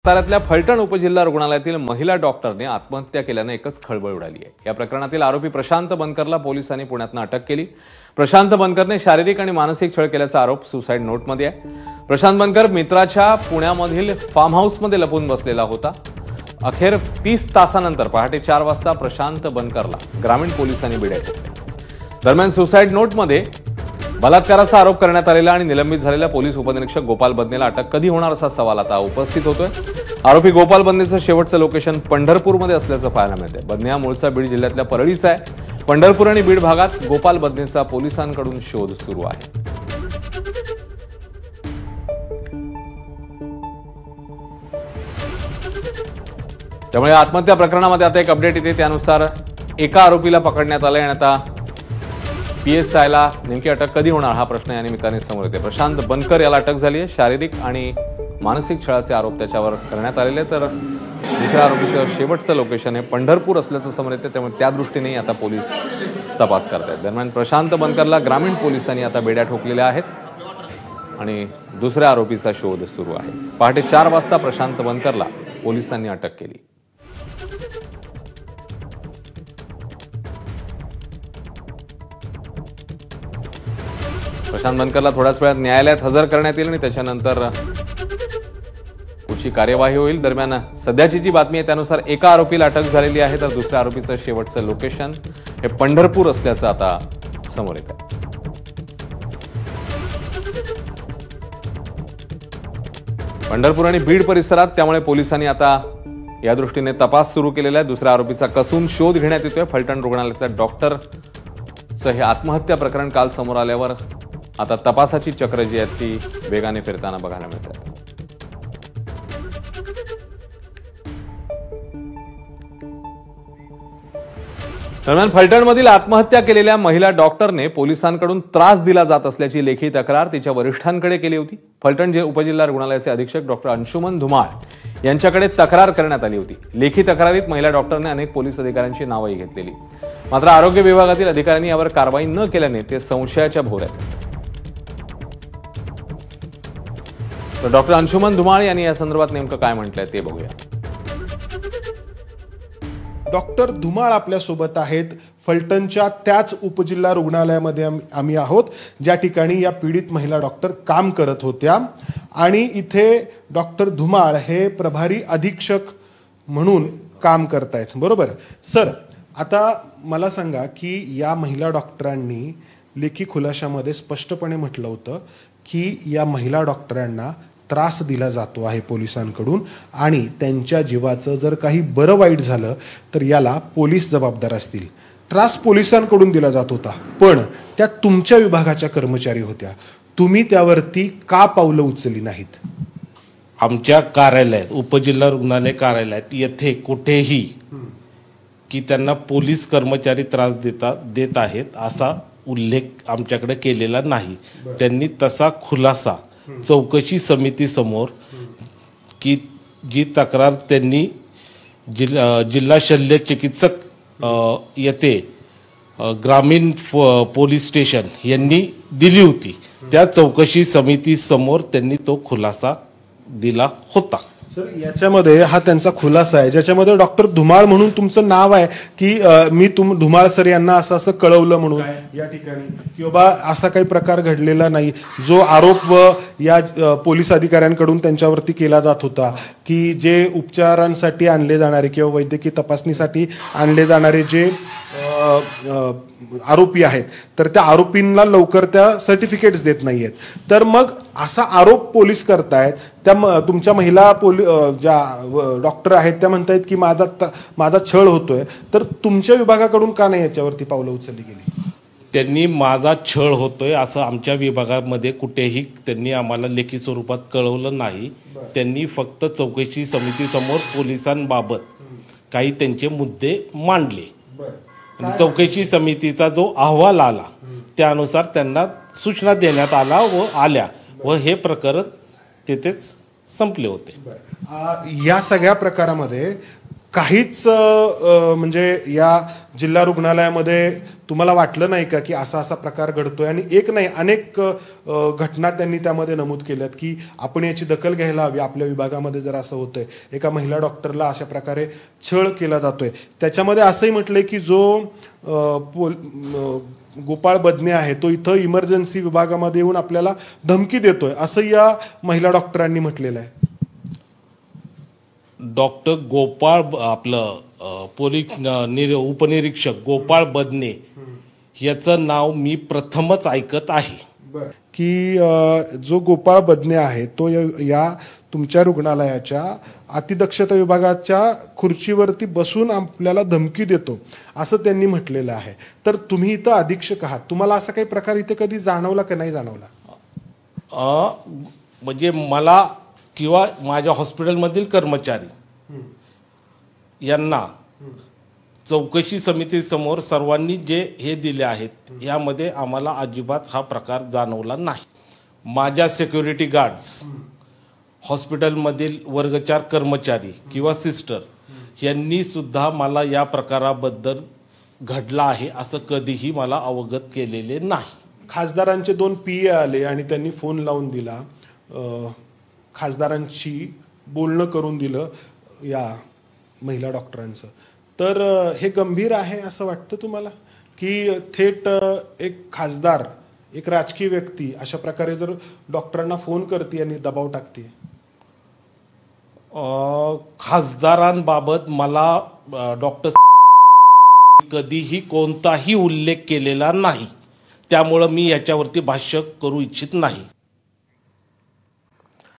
साताऱ्यातल्या फलटण उपजिल्हा रुग्णालयातील महिला डॉक्टरने आत्महत्या केल्याने एकच खळबळ उडाली आहे। या प्रकरणातील आरोपी प्रशांत बनकरला पोलिसांनी पुण्यातून अटक केली। प्रशांत बनकरने शारीरिक आणि मानसिक छळ केल्याचा आरोप सुसाईड नोटमध्ये आहे। प्रशांत बनकर मित्राच्या पुण्यामधील फार्म हाऊसमध्ये लपून बसलेला होता। अखेर 30 तासानंतर पहाटे 4 वाजता प्रशांत बनकरला ग्रामीण पोलिसांनी बेड्या ठोकल्या। दरम्यान सुसाईड नोटमध्ये बलात्काराचा आरोप करण्यात आलेला आणि निलंबित झालेल्या पोलीस उपनिरीक्षक गोपाल बदनेला अटक कधी होणार असा सवाल आता उपस्थित होतोय। आरोपी गोपाल बदनेचं शेवटचं लोकेशन पंढरपूरमध्ये असल्याचं पाहायला मिळतंय। बदने हा मूळचा बीड जिल्ह्यातल्या परळीचा आहे। पंढरपूर आणि बीड भागात गोपाल बदनेचा पोलिसांकडून शोध सुरू आहे। त्यामुळे आत्महत्या प्रकरणामध्ये आता एक अपडेट येते, त्यानुसार एका आरोपीला पकडण्यात आलंय आणि आता पीएसआयला नेमकी अटक कधी होणार हा प्रश्न या निमित्ताने समोर येते। प्रशांत बनकर याला अटक झाली आहे। शारीरिक आणि मानसिक छळाचे आरोप त्याच्यावर करण्यात आलेले, तर दुसऱ्या आरोपीचं शेवटचं लोकेशन हे पंढरपूर असल्याचं समोर येते। त्यामुळे त्या दृष्टीनेही आता पोलीस तपास करतायत। दरम्यान प्रशांत बनकरला ग्रामीण पोलिसांनी आता बेड्या ठोकलेल्या आहेत आणि दुसऱ्या आरोपीचा शोध सुरू आहे। पहाटे 4 वाजता प्रशांत बनकरला पोलिसांनी अटक केली। प्रशांत बनकरला थोड्याच वेळात न्यायालयात हजर करण्यात येईल आणि त्याच्यानंतर पुढची कार्यवाही होईल। दरम्यान सध्याची जी बातमी आहे त्यानुसार एका आरोपीला अटक झालेली आहे, तर दुसऱ्या आरोपीचं शेवटचं लोकेशन हे पंढरपूर असल्याचं आता समोर येत आहे। पंढरपूर आणि बीड परिसरात त्यामुळे पोलिसांनी आता या दृष्टीने तपास सुरू केलेला आहे। दुसऱ्या आरोपीचा कसून शोध घेण्यात येतोय। फलटण रुग्णालयातल्या डॉक्टरचं हे आत्महत्या प्रकरण काल समोर आल्यावर आता तपासाची चक्र जी आहेत ती वेगाने फिरताना बघायला मिळतात। दरम्यान फलटणमधील आत्महत्या केलेल्या महिला डॉक्टरने पोलिसांकडून त्रास दिला जात असल्याची लेखी तक्रार तिच्या वरिष्ठांकडे केली होती। फलटण उपजिल्हा रुग्णालयाचे अधीक्षक डॉक्टर अंशुमन धुमाळ यांच्याकडे तक्रार करण्यात आली होती। लेखी तक्रारीत महिला डॉक्टरने अनेक पोलीस अधिकाऱ्यांची नावंही घेतलेली, मात्र आरोग्य विभागातील अधिकाऱ्यांनी यावर कारवाई न केल्याने ते संशयाच्या भोवऱ्यात। तर डॉक्टर अंशुमन धुमाळ यांनी या संदर्भात नेमकं काय म्हटलंय ते बघूया। डॉक्टर धुमाळ आपल्यासोबत आहेत। फलटणच्या त्याच उपजिल्हा रुग्णालयामध्ये आम्ही आहोत ज्या ठिकाणी या पीडित महिला डॉक्टर काम करत होत्या आणि इथे डॉक्टर धुमाळ हे प्रभारी अधीक्षक म्हणून काम करतायत, बरोबर सर? आता मला सांगा की या महिला डॉक्टरांनी लेखी खुलाशामध्ये स्पष्टपणे म्हटलं होतं की या महिला डॉक्टरांना त्रास दिला जातो आहे पोलिसांकडून आणि त्यांच्या जीवाचं जर काही बरं वाईट झालं तर याला पोलीस जबाबदार असतील। त्रास पोलिसांकडून दिला जात होता, पण त्या तुमच्या विभागाच्या कर्मचारी होत्या, तुम्ही त्यावरती का पावलं उचलली नाहीत? आमच्या कार्यालयात, उपजिल्हा रुग्णालय कार्यालयात येथे कुठेही की त्यांना पोलीस कर्मचारी त्रास देत आहेत असा उल्लेख आमच्याकडे केलेला नाही। त्यांनी तसा खुलासा चौकशी समिती समोर की जी तक्रार त्यांनी जिल्हा शल्य चिकित्सक येथे ग्रामीण पोलीस स्टेशन यांनी दिली होती, त्या चौकशी समिती समोर त्यांनी तो खुलासा दिला होता। सर, याच्यामध्ये हा त्यांचा खुलासा आहे ज्याच्यामध्ये डॉक्टर धुमाळ म्हणून तुमचं नाव आहे की मी धुमाळ सर यांना असं असं कळवलं म्हणून या ठिकाणी की बाबा असा काही प्रकार घडलेला नाही, जो आरोप या पोलीस अधिकाऱ्यांकडून त्यांच्यावरती केला जात होता की जे उपचारांसाठी आणले जाणारे किंवा वैद्यकीय तपासणीसाठी आणले जाणारे जे आरोपी आहेत तर त्या आरोपींना लवकर त्या सर्टिफिकेट्स देत नाहीयेत, तर मग असा आरोप पोलीस करतायत। त्या तुमच्या महिला ज्या डॉक्टर आहेत त्या म्हणतायत की माझा छळ होतोय, तर तुमच्या विभागाकडून का नाही याच्यावरती पावलं उचलली गेली? त्यांनी माझा छळ होतोय असं आमच्या विभागामध्ये कुठेही त्यांनी आम्हाला लेखी स्वरूपात कळवलं नाही। त्यांनी फक्त चौकशी समिती समोर पोलिसांबाबत काही त्यांचे मुद्दे मांडले आणि चौकशी समितीचा जो अहवाल आला त्यानुसार त्यांना सूचना देण्यात आल्या व हे प्रकरण तेथेच संपले होते। या सगळ्या प्रकारामध्ये काहीच म्हणजे या जिल्हा रुग्णालयामध्ये तुम्हाला वाटलं नाही का की असा प्रकार घडतोय? आणि एक नाही, अनेक घटना त्यांनी त्यामध्ये नमूद केल्यात की आपण याची दखल घ्यायला हवी. आपल्या विभागामध्ये जर असं होतंय, एका महिला डॉक्टरला अशा प्रकारे छळ केला जातोय. त्याच्यामध्ये असंही म्हटलंय की जो गोपाळ बदने आहे तो इथं इमर्जन्सी विभागामध्ये येऊन आपल्याला धमकी देतोय, असं या महिला डॉक्टरांनी म्हटलेलं आहे. डॉक्टर गोपाळ पोलीस उपनिरीक्षक गोपाळ बदने याचं नाव मी प्रथमच ऐकत आहे. की जो गोपाळ बदने आहे तो या तुमच्या रुग्णालयाच्या अतिदक्षता विभागाच्या खुर्चीवरती बसून आपल्याला धमकी देतो, असं त्यांनी म्हटलेलं आहे. तर तुम्ही इथं अधीक्षक आहात, तुम्हाला असा काही प्रकार इथे कधी जाणवला की नाही जाणवला? म्हणजे मला किंवा माझ्या हॉस्पिटलमधील कर्मचारी यांना चौकशी समितीसमोर सर्वांनी जे हे दिले आहेत यामध्ये आम्हाला अजिबात हा प्रकार जाणवला नाही. माझ्या सिक्युरिटी गार्ड्स, हॉस्पिटलमधील वर्ग 4 कर्मचारी किंवा सिस्टर यांनी सुद्धा मला या प्रकाराबद्दल घडला आहे असं कधीही मला अवगत केलेले नाही. खासदारांचे 2 PA आले आणि त्यांनी फोन लावून दिला, खासदारांशी बोलणं करून दिलं या महिला डॉक्टरांचं. तर हे गंभीर आहे असं वाटतं तुम्हाला की थेट एक खासदार, एक राजकीय व्यक्ती अशा प्रकारे जर डॉक्टरांना फोन करते आणि दबाव टाकते? खासदारांबाबत मला डॉक्टर कधीही कोणताही उल्लेख केलेला नाही, त्यामुळं मी याच्यावरती भाष्य करू इच्छित नाही.